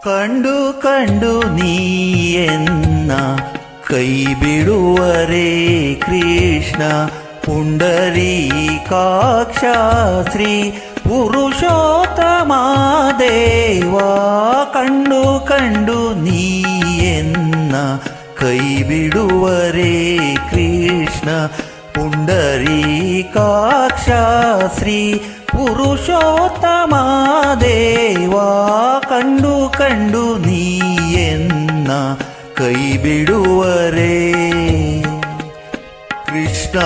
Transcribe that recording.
ಕಂಡು ಕಂಡು ನೀಯನ್ನ ಕೈ ಬಿಡುವರೇ ಕೃಷ್ಣ ಪುಂಡರೀಕಾಕ್ಷ ಶ್ರೀ ಪುರುಷೋತ್ತಮ ದೇವಾ ಕಂಡು ಕಂಡು ನೀಯನ್ನ ಕೈ ಬಿಡುವರೇ ಕೃಷ್ಣ ಪುಂಡರೀಕಾಕ್ಷ ಶ್ರೀ ಪುರುಷೋತ್ತಮ ದೇವಾ ಕಂಡು ಕಂಡು ನೀಯನ್ನ ಕೈ ಬಿಡುವರೇ ಕೃಷ್ಣ